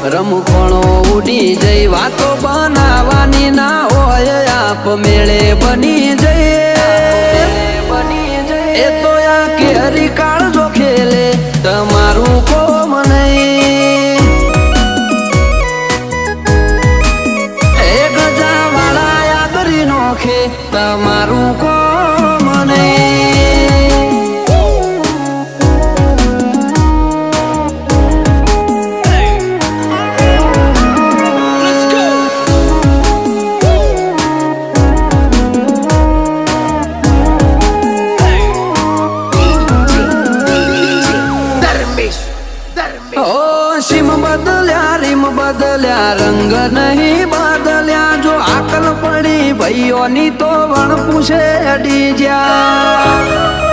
રમખોણો ઉડી જઈ વાતો બનાવવાની ના હોય આપ મેળે બની જઈએ એ તો આ કેરી કાળ જો ખેલે તમારું કોમ નહીં એ ગજા વાળા યાદરી નોખે તમારું કોમ નહીં સીમ બદલ્યા રીમ બદલ્યા રંગ નહીં બદલ્યા જો આકલ પડી ભાઈઓની તો વણ પૂછે અડી જ્યા